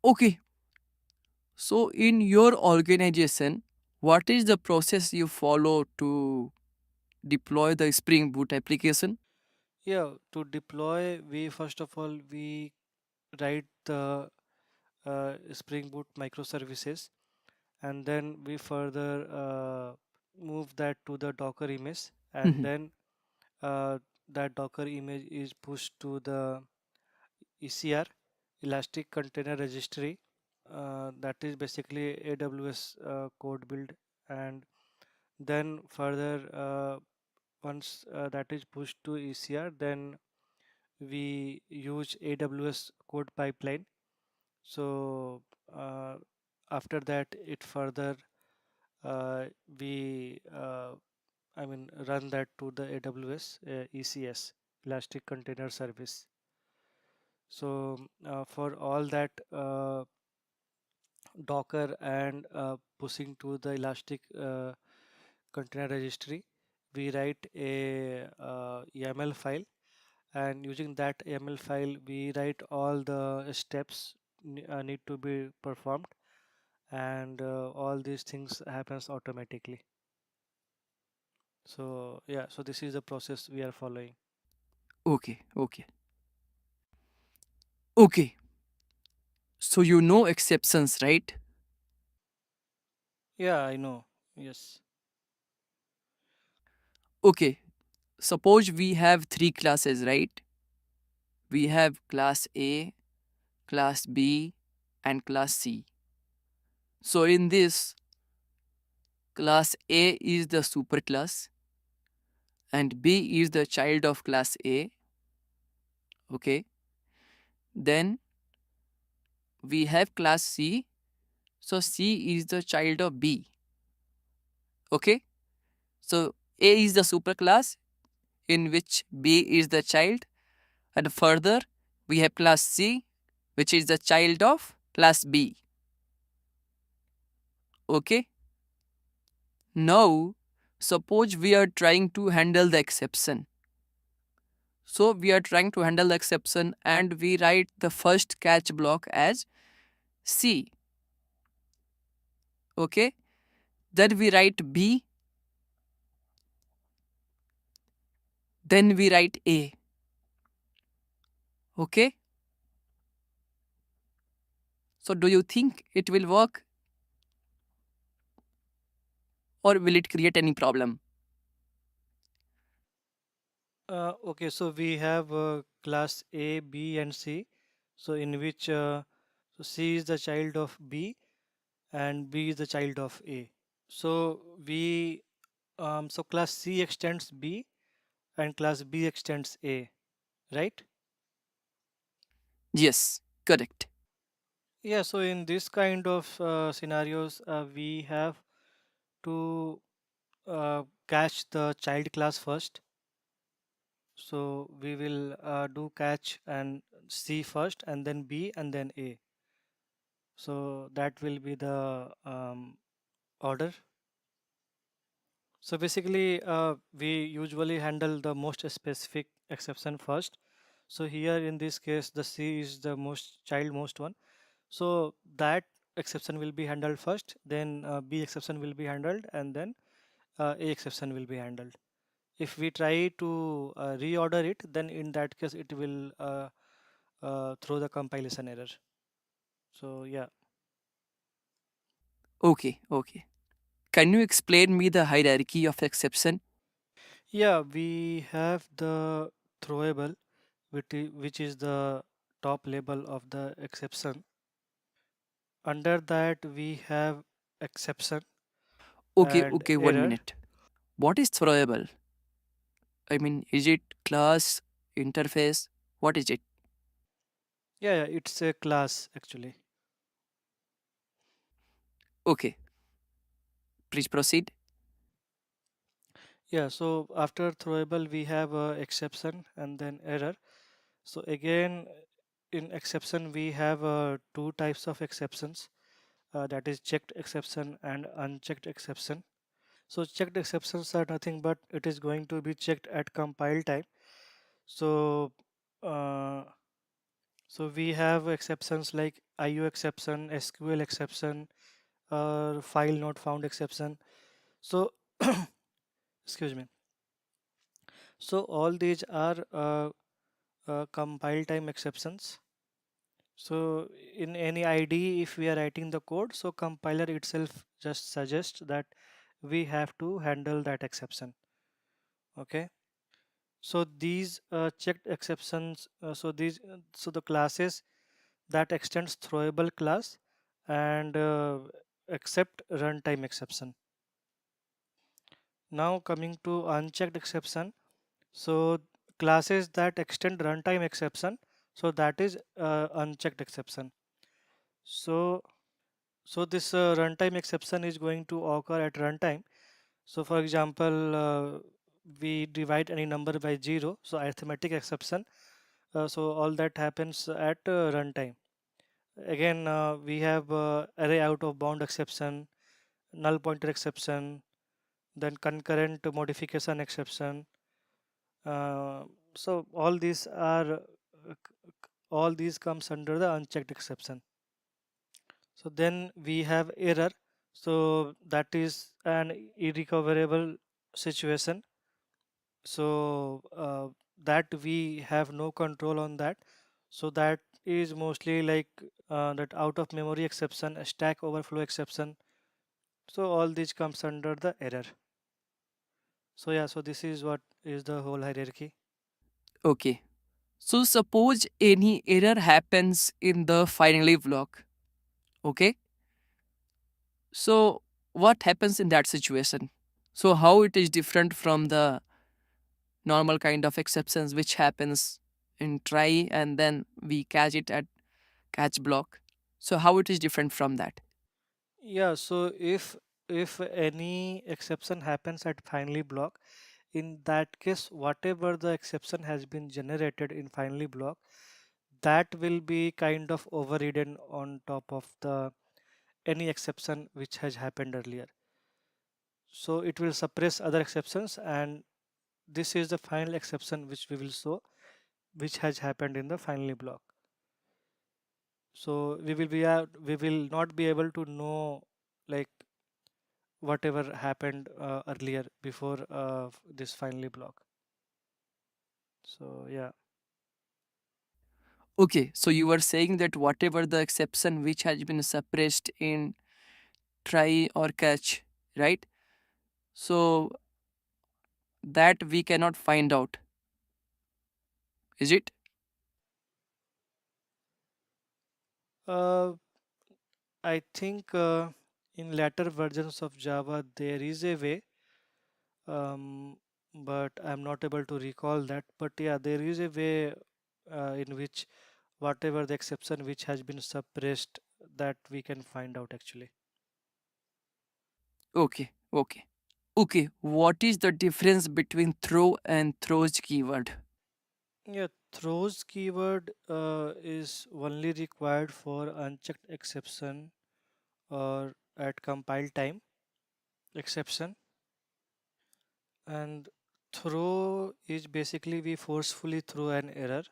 Okay, so in your organization, what is the process you follow to deploy the Spring Boot application? Yeah, to deploy, we first of all we write the Spring Boot microservices, and then we further move that to the Docker image, and Mhm. then that Docker image is pushed to the ECR, Elastic Container Registry. That is basically AWS code build, and then further once that is pushed to ECR, then we use AWS code pipeline. So uh, after that, it further we I mean run that to the AWS ECS, Elastic Container Service. So for all that Docker and pushing to the Elastic Container Registry, we write a YAML file, and using that YAML file, we write all the steps need to be performed, and all these things happens automatically. So yeah, so this is the process we are following. Okay, okay, okay. So you know exceptions, right? Yeah, I know. Yes. Okay, suppose we have three classes, right? We have class A, class B, and class C. So in this, class A is the superclass and B is the child of class A. Okay, then we have class C, so C is the child of B. Okay, so A is the superclass in which B is the child, and further we have class C, which is the child of class B. Okay, now suppose we are trying to handle the exception. So we are trying to handle the exception and we write the first catch block as C. Okay, then we write B, then we write A. Okay, so do you think it will work or will it create any problem? Okay, so we have class A, B, and C. So in which so C is the child of B and B is the child of A. So we so class C extends B and class B extends A, right? Yes, correct. Yeah, so in this kind of scenarios, we have to catch the child class first. So we will do catch and C first, and then B, and then A. So that will be the order. So basically, we usually handle the most specific exception first. So here in this case, the C is the most child most one. So that exception will be handled first, then B exception will be handled, and then A exception will be handled. If we try to reorder it, then in that case it will throw the compilation error. So yeah, Okay, okay. Can you explain me the hierarchy of exception? yeah, we have the throwable, which is the top level of the exception. Under that we have exception Okay, and okay, one error. minute. What is throwable? I mean, is it class, interface? What is it? Yeah, yeah, it's a class actually. Okay, please proceed. Yeah, so after throwable we have exception and then error. So again, in exception we have two types of exceptions, that is checked exception and unchecked exception. So checked exceptions are nothing but it is going to be checked at compile time. So uh, so we have exceptions like IO exception, SQL exception, file not found exception. So excuse me. So all these are compile time exceptions. So in any IDE, if we are writing the code, so compiler itself just suggests that we have to handle that exception. Okay. So these checked exceptions. So the classes that extends throwable class and accept runtime exception. Now coming to unchecked exception. So classes that extend runtime exception. So that is unchecked exception. So this runtime exception is going to occur at runtime. So for example, we divide any number by 0. So arithmetic exception. So all that happens at runtime. Again, we have array out of bound exception, null pointer exception, then concurrent modification exception. Uh, so all these are all these comes under the unchecked exception. So then we have error. So that is an irrecoverable situation. So that we have no control on that. So that is mostly like that out of memory exception, a stack overflow exception. So all these comes under the error. So yeah, so this is what is the whole hierarchy. Okay. So suppose any error happens in the finally block. Okay. So what happens in that situation? So how it is different from the normal kind of exceptions which happens in try and then we catch it at catch block. So how it is different from that? Yeah, so if any exception happens at finally block, in that case, whatever the exception has been generated in finally block, that will be kind of overridden on top of the any exception which has happened earlier. So it will suppress other exceptions, and this is the final exception which we will show, which has happened in the finally block. So we will not be able to know like whatever happened earlier before this finally block. So yeah. Okay, so you were saying that whatever the exception which has been suppressed in try or catch, right? So that we cannot find out, is it? uh, I think in later versions of Java there is a way, um, but I'm not able to recall that. But yeah, there is a way in which whatever the exception which has been suppressed, that we can find out actually. Okay, okay. Okay, what is the difference between throw and throws keyword? Yeah, throws keyword is only required for unchecked exception or at compile time exception, and throw is basically we forcefully throw an error,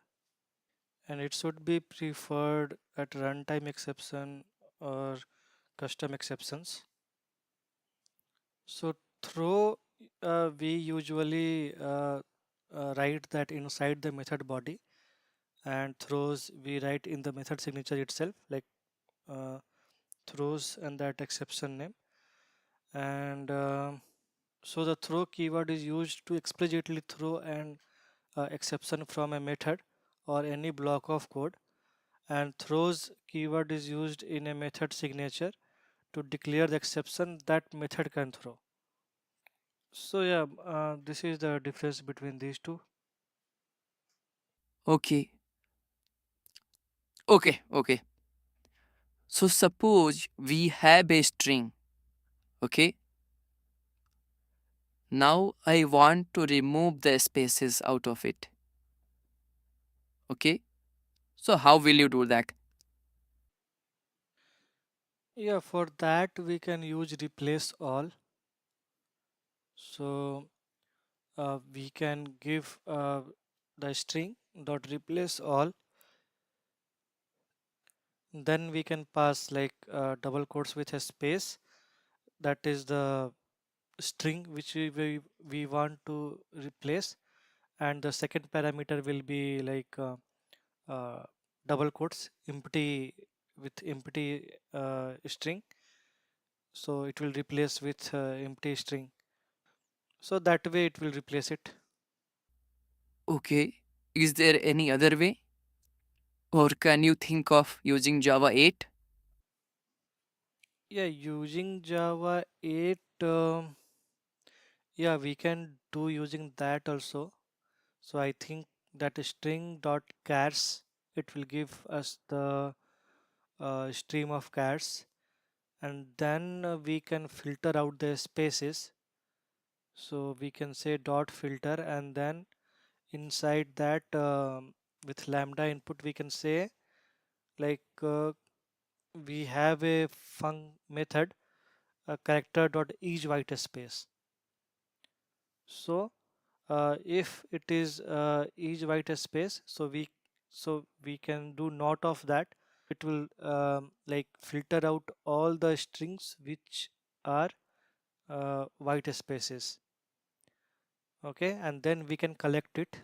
and it should be preferred at runtime exception or custom exceptions. So throw, we usually write that inside the method body, and throws we write in the method signature itself, like uh, throws and that exception name. And so the throw keyword is used to explicitly throw an exception from a method or any block of code, and throws keyword is used in a method signature to declare the exception that method can throw. So yeah, this is the difference between these two. Okay, okay. So suppose we have a string, okay? Now I want to remove the spaces out of it, okay? So how will you do that? Yeah, for that we can use replace all. So we can give the string dot replace all, Then we can pass like double quotes with a space, that is the string which we want to replace, and the second parameter will be like uh, double quotes empty with empty string, so it will replace with empty string, so that way it will replace it. Okay. Is there any other way? Or can you think of using Java 8? Yeah, using Java 8, yeah, we can do using that also. So I think that string dot chars, it will give us the stream of chars, and then we can filter out the spaces. So we can say dot filter, and then inside that with lambda input we can say like we have a func method, a character dot each white space. So if it is each white space, so we can do not of that. It will like filter out all the strings which are white spaces. Okay, and then we can collect it,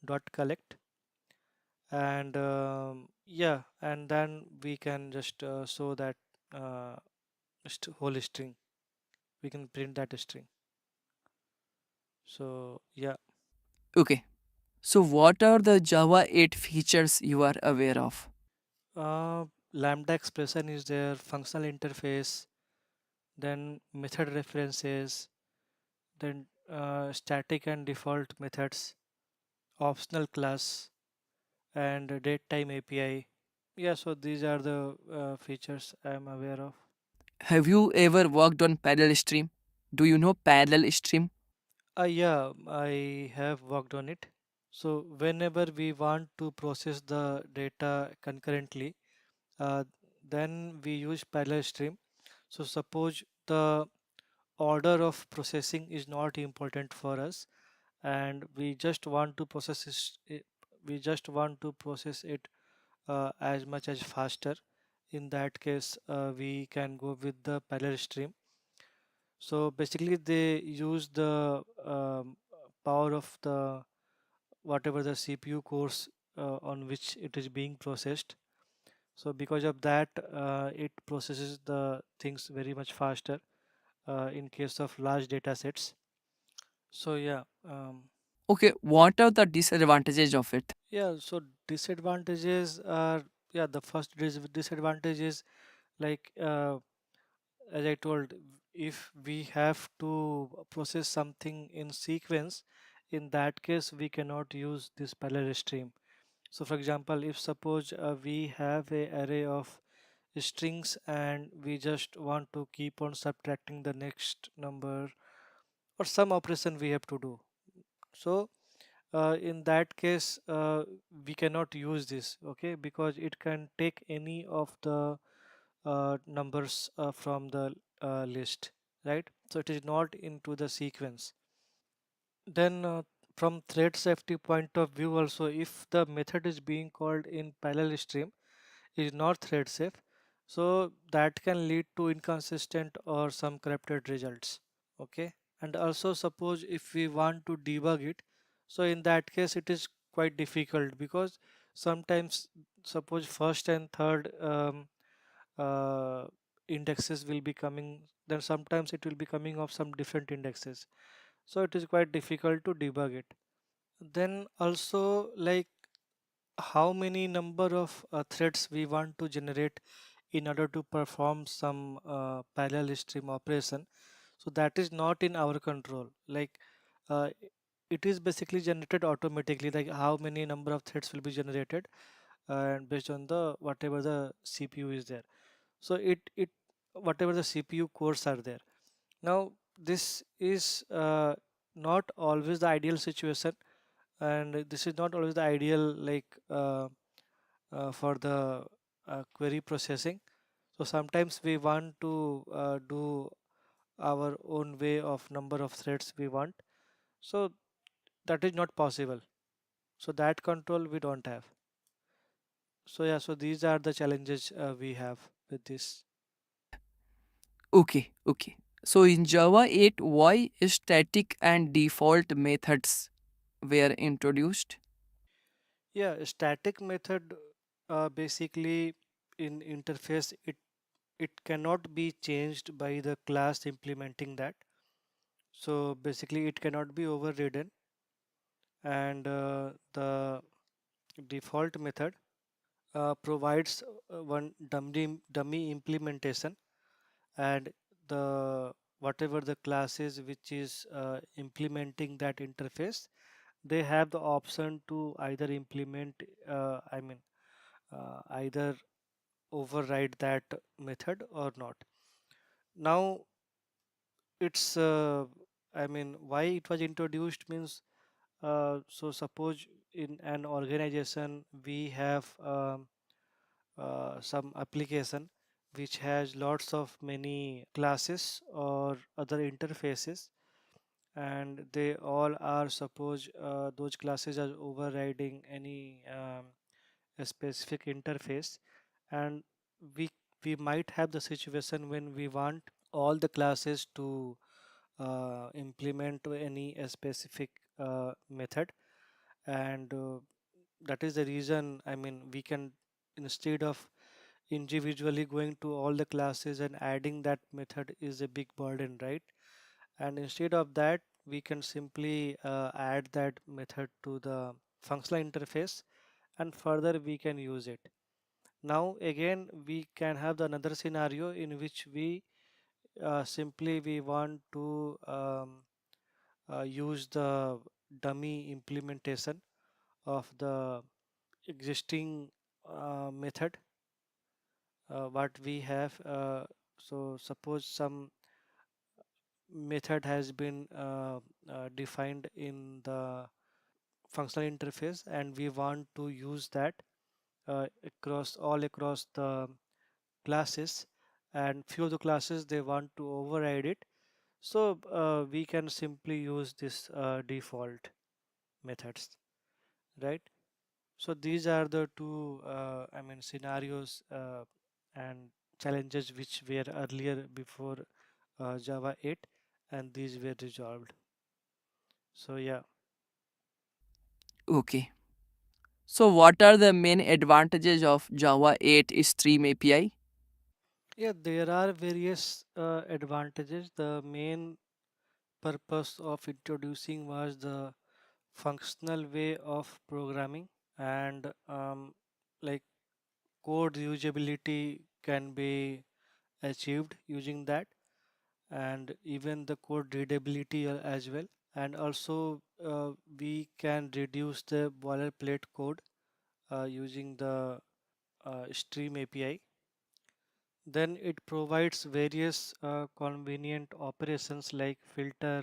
dot collect, and yeah, and then we can just show that uh, whole string. We can print that string. So yeah. Okay. So, what are the Java 8 features you are aware of? Lambda expression is there, functional interface, then method references, then static and default methods, optional class, and datetime API. Yeah, so these are the features I am aware of. Have you ever worked on parallel stream? Do you know parallel stream? Yeah, I have worked on it. So whenever we want to process the data concurrently, uh, then we use parallel stream. So suppose the order of processing is not important for us, and we just want to process we just want to process it as much as faster. In that case, we can go with the parallel stream. So basically they use the power of the whatever the CPU cores on which it is being processed. So because of that, it processes the things very much faster in case of large data sets. So yeah, Okay, what are the disadvantages of it? yeah. So disadvantages are, yeah, the first disadvantage is like as I told, if we have to process something in sequence, in that case we cannot use this parallel stream. So for example, if suppose we have a array of strings and we just want to keep on subtracting the next number or some operation we have to do. So in that case we cannot use this, okay, because it can take any of the numbers from the list, right? So it is not into the sequence. Then from thread safety point of view also, if the method is being called in parallel stream is not thread safe, so that can lead to inconsistent or some corrupted results. Okay, and also suppose if we want to debug it, so in that case it is quite difficult because sometimes suppose first and third uh, indexes will be coming, then sometimes it will be coming of some different indexes, so it is quite difficult to debug it. Then also like how many number of threads we want to generate in order to perform some parallel stream operation, so that is not in our control. Like uh, it is basically generated automatically, like how many number of threads will be generated and based on the whatever the CPU is there. So it whatever the CPU cores are there. Now this is not always the ideal situation, and this is not always the ideal like for the query processing. So sometimes we want to do our own way of number of threads we want, so that is not possible. So that control we don't have. So yeah, so these are the challenges we have with this. Okay, okay. So in Java 8, why static and default methods were introduced? Yeah, static method basically in interface it cannot be changed by the class implementing that. So basically it cannot be overridden, and the default method provides one dummy implementation, and the whatever the class is which is implementing that interface, they have the option to either implement either override that method or not. Now it's why it was introduced means, so suppose in an organization we have some application which has lots of many classes or other interfaces, and they all are suppose those classes are overriding any a specific interface, and we we might have the situation when we want all the classes to implement any a specific method, and that is the reason, we can, instead of individually going to all the classes and adding that method is a big burden, right? And instead of that we can simply add that method to the functional interface, and further we can use it. Now again we can have the another scenario in which we simply we want to use the dummy implementation of the existing method what we have. So suppose some method has been defined in the functional interface, and we want to use that across the classes, and few of the classes they want to override it. So we can simply use this default methods, right? So these are the two scenarios and challenges which were earlier before Java 8, and these were resolved. So yeah. Okay. So what are the main advantages of Java 8 Stream API? Yeah, there are various advantages. The main purpose of introducing was the functional way of programming, and like code usability can be achieved using that, and even the code readability as well. And also we can reduce the boilerplate code using the Stream API. Then it provides various convenient operations like filter,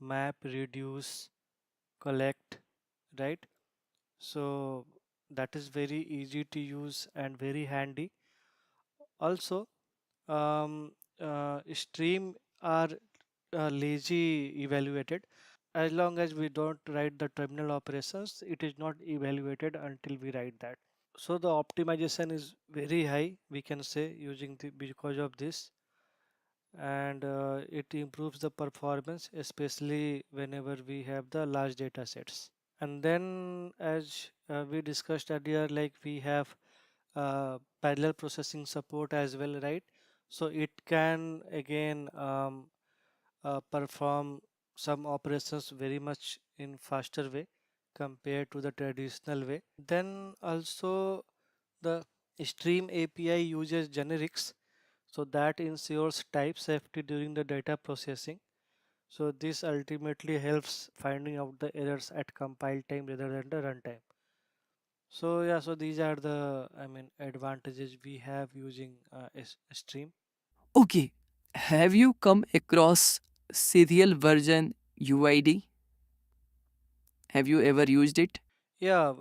map, reduce, collect, right? So that is very easy to use and very handy. Also, stream are lazy evaluated. As long as we don't write the terminal operations, it is not evaluated until we write that. So the optimization is very high, we can say, using the because of this, and it improves the performance, especially whenever we have the large data sets. And then, as we discussed earlier, like we have parallel processing support as well, right? So it can again perform some operations very much in faster way compared to the traditional way. Then also the Stream API uses generics, so that ensures type safety during the data processing. So this ultimately helps finding out the errors at compile time rather than the runtime. So yeah, so these are the advantages we have using Stream. Okay. Have you come across serial version UID? Have you ever used it? Yeah,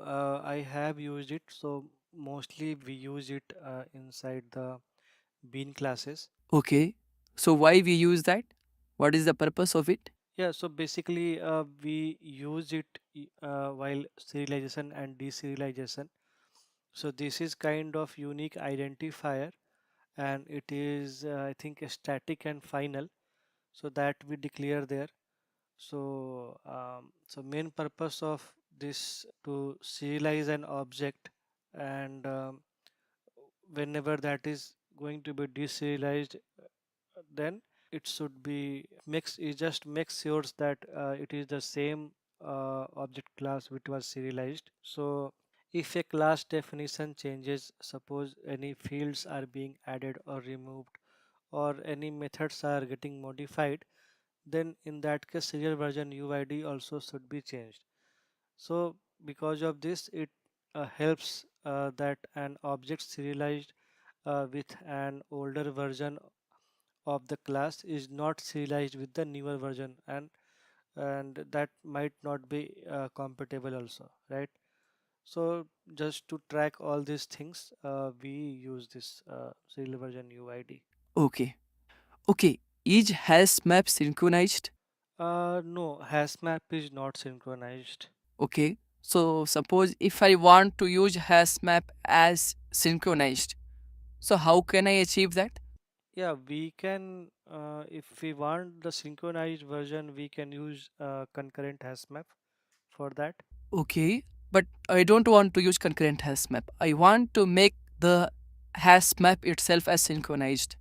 I have used it. So mostly we use it inside the bean classes. Okay. So why we use that? What is the purpose of it? Yeah, so basically we use it while serialization and deserialization. So this is kind of unique identifier, and it is I think a static and final, so that we declare there. So main purpose of this to serialize an object, and whenever that is going to be deserialized, then it should be makes it just makes sure that it is the same object class which was serialized. So if a class definition changes, suppose any fields are being added or removed, or any methods are getting modified, then in that case serial version UID also should be changed. So because of this, it helps that an object serialized with an older version of the class is not serialized with the newer version, and that might not be compatible also, right? So just to track all these things, we use this serial version UID. Okay. Okay. Is hash map synchronized? No, hash map is not synchronized. Okay. So suppose if I want to use hash map as synchronized, so how can I achieve that? Yeah, we can, if we want the synchronized version, we can use concurrent hash map for that. Okay. But I don't want to use concurrent hash map. I want to make the hash map itself as synchronized.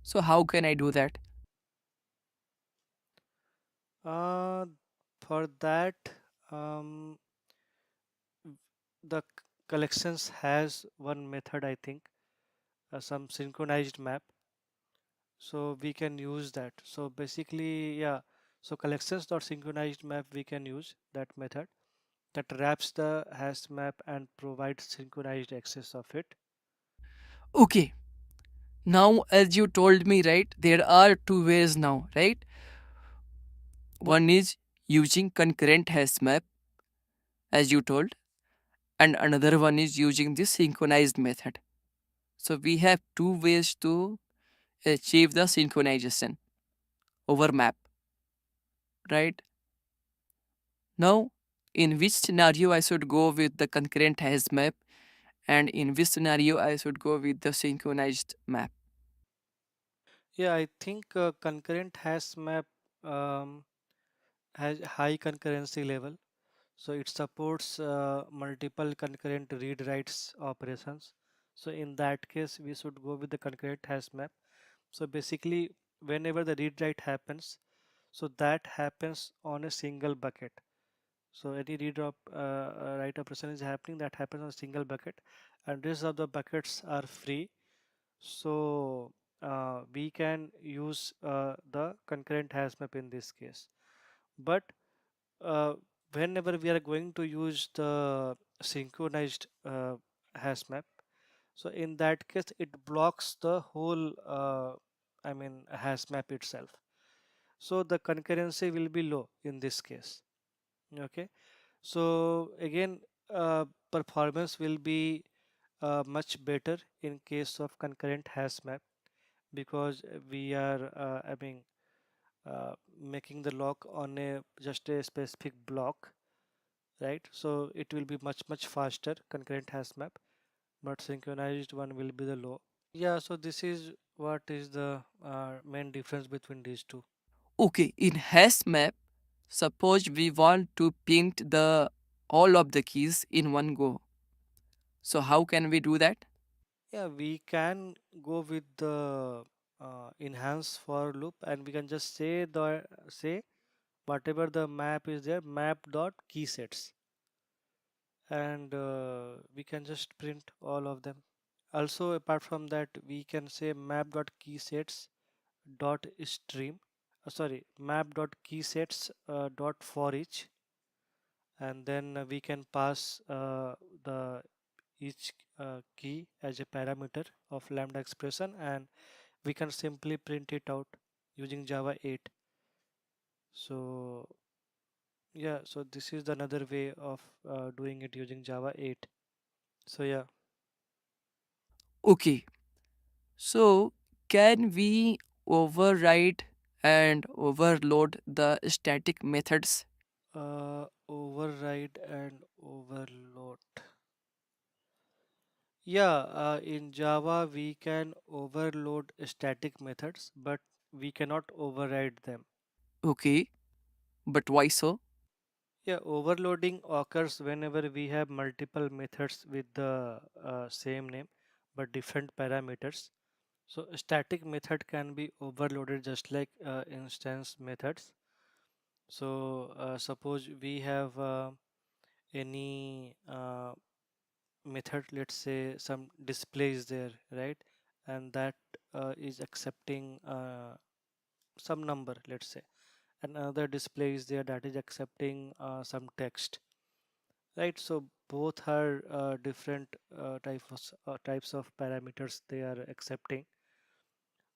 So how can I do that? Uh, for that, um, the collections has one method, I think, some synchronized map. So we can use that. So basically, yeah. So collections dot synchronized map, we can use that method that wraps the hash map and provides synchronized access of it. Okay. Now, as you told me, right, there are two ways now, right? One is using concurrent hash map, as you told, and another one is using the synchronized method. So we have two ways to achieve the synchronization over map, right? Now, in which scenario I should go with the concurrent hash map, and in which scenario I should go with the synchronized map? Yeah, I think concurrent hash map um, has high concurrency level. So it supports multiple concurrent read writes operations. So in that case, we should go with the concurrent hash map. So basically, whenever the read write happens, so that happens on a single bucket. So any write operation is happening, that happens on a single bucket, and rest of the buckets are free. So we can use the concurrent hash map in this case. But uh, whenever we are going to use the synchronized hash map, so in that case it blocks the whole hash map itself. So the concurrency will be low in this case. Okay. So again, performance will be much better in case of concurrent hash map, because we are making the lock on a just a specific block, right? So it will be much faster concurrent hash map, but synchronized one will be the low. Yeah, so this is what is the main difference between these two. Okay, in hash map, suppose we want to paint the all of the keys in one go. So how can we do that? Yeah, we can go with the enhance for loop, and we can just say whatever the map is there, map dot key sets, and we can just print all of them. Also, apart from that, we can say map dot key sets dot stream, map dot key sets dot for each, and then we can pass the each key as a parameter of lambda expression, and we can simply print it out using Java 8. So yeah, so this is another way of doing it using Java 8. So yeah, Okay, so can we override and overload the static methods? override and overload. Yeah, in Java we can overload static methods, but we cannot override them. Okay, but why so? Yeah, overloading occurs whenever we have multiple methods with the same name but different parameters. So a static method can be overloaded just like instance methods. So suppose we have any method, let's say some display is there, right? And that is accepting some number, let's say. And another display is there that is accepting some text, right? So both are different types of parameters they are accepting.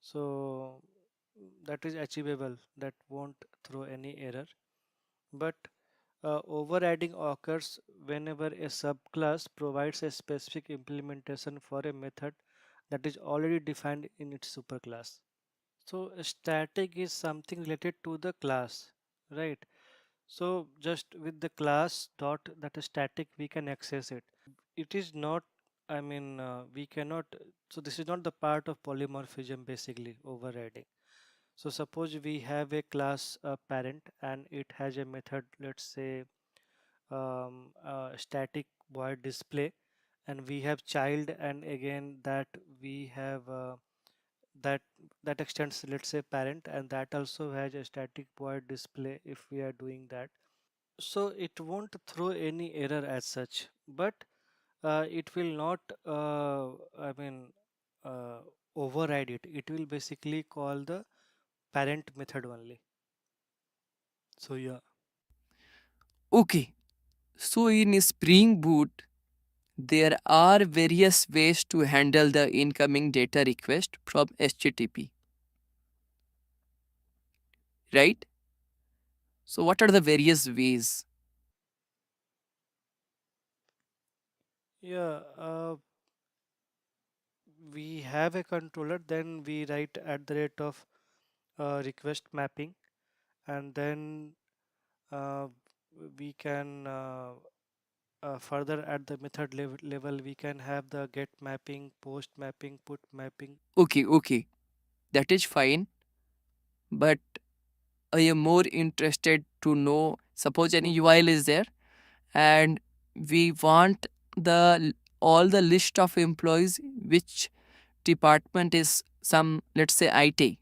So that is achievable, that won't throw any error. But overriding occurs whenever a subclass provides a specific implementation for a method that is already defined in its superclass. So a static is something related to the class, right? So just with the class dot that is static, we can access it. It is not, I mean, we cannot, so this is not the part of polymorphism basically, overriding. So suppose we have a class parent and it has a method, let's say static void display, and we have child, and again that we have that that extends, let's say parent, and that also has a static void display if we are doing that. So it won't throw any error as such, but it will not I mean uh, override it. It will basically call the parent method only. So yeah. Okay, so in Spring Boot, there are various ways to handle the incoming data request from HTTP, right? So, what are the various ways? Yeah, we have a controller, then we write at the rate of request mapping, and then uh, we can further at the method level we can have the get mapping, post mapping, put mapping. Okay, okay, that is fine, but I am more interested to know suppose any UIL is there and we want the all the list of employees which department is some, let's say IT.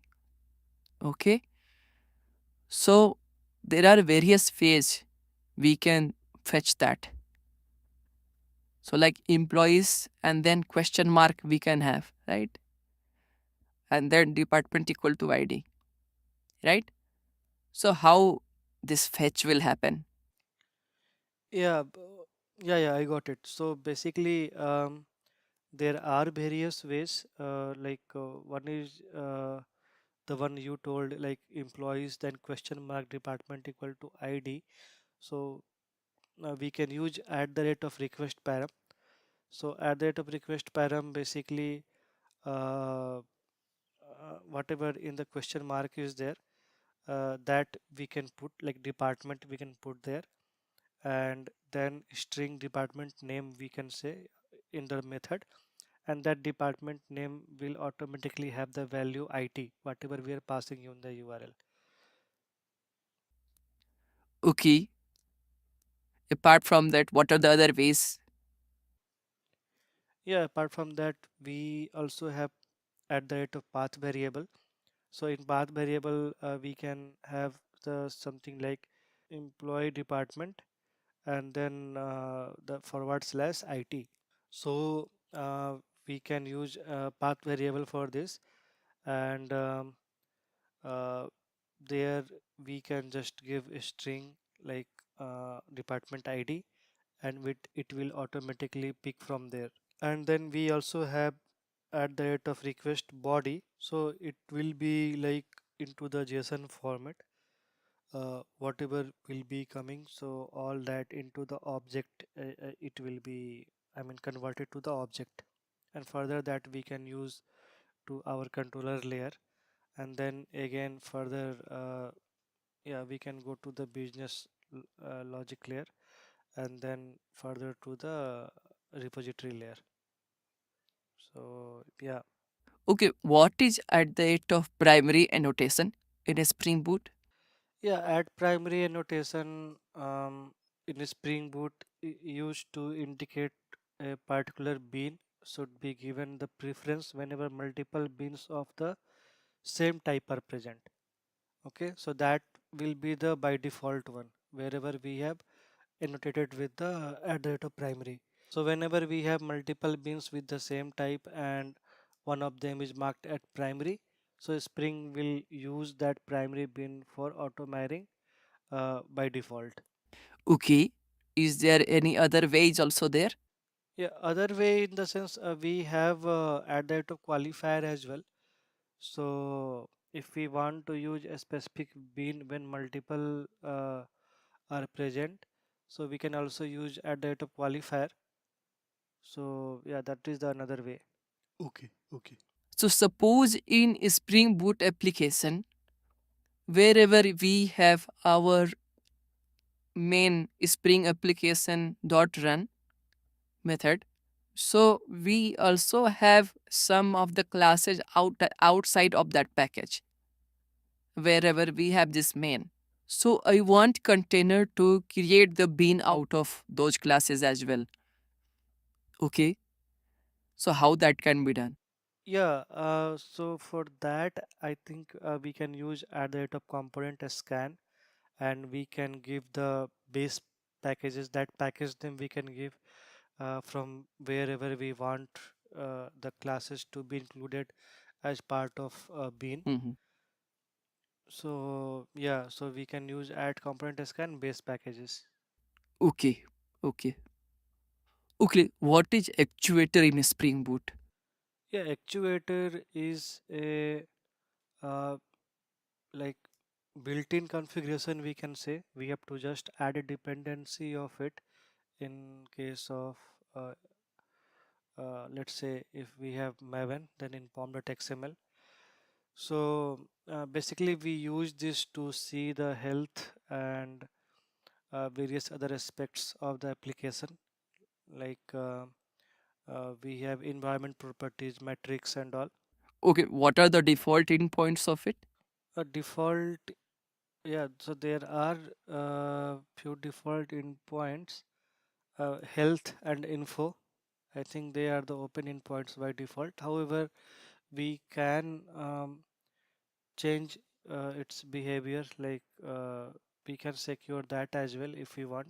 Okay, so there are various ways we can fetch that. So like employees and then question mark we can have, right? And then department equal to ID, right? So how this fetch will happen? Yeah, yeah, I got it. So basically, there are various ways. One is the one you told, like employees, then question mark department equal to ID. So we can use at the rate of request param. So at the rate of request param, basically, uh, whatever in the question mark is there, that we can put, like department we can put there, and then string department name we can say in the method, and that department name will automatically have the value IT, whatever we are passing in the URL. Okay, apart from that, what are the other ways? Yeah, apart from that, we also have at the rate of path variable. So in path variable, we can have the something like employee department, and then the forward slash IT. So we can use path variable for this, and uh, there we can just give a string like department ID, and with it will automatically pick from there. And then we also have at the rate of request body, so it will be like into the JSON format, whatever will be coming, so all that into the object, it will be, I mean, converted to the object. And further that we can use to our controller layer, and then again further yeah, we can go to the business logic layer, and then further to the repository layer. So yeah. Okay, what is at the end of primary annotation in a Spring Boot? Yeah, add primary annotation in a Spring Boot used to indicate a particular bean should be given the preference whenever multiple beans of the same type are present. Okay, so that will be the by default one wherever we have annotated with the at the rate of primary. So whenever we have multiple beans with the same type and one of them is marked at primary, so Spring will use that primary bean for auto miring by default. Okay, is there any other way is also there? Yeah, other way in the sense we have at the rate of qualifier as well. So if we want to use a specific bean when multiple are present, so we can also use at the rate of qualifier. So yeah, that is the another way. Okay, okay. So suppose in Spring Boot application, wherever we have our main Spring application dot run method, so we also have some of the classes outside of that package wherever we have this main. So I want container to create the bean out of those classes as well. Okay, so how that can be done? Yeah, so for that, I think we can use at the rate of component as scan, and we can give the base packages. That package then we can give from wherever we want the classes to be included as part of bean. Mhm. So yeah, so we can use add component as scan base packages. Okay, okay, okay. What is actuator in Spring Boot? Yeah, actuator is a uh, like built-in configuration, we can say. We have to just add a dependency of it in case of let's say if we have Maven then in pom.xml. So basically we use this to see the health and various other aspects of the application, like we have environment properties, metrics and all. Okay, what are the default endpoints of it? A default, yeah, so there are few default endpoints, health and info. I think they are the open endpoints by default. However, we can change its behavior, like we can secure that as well if we want.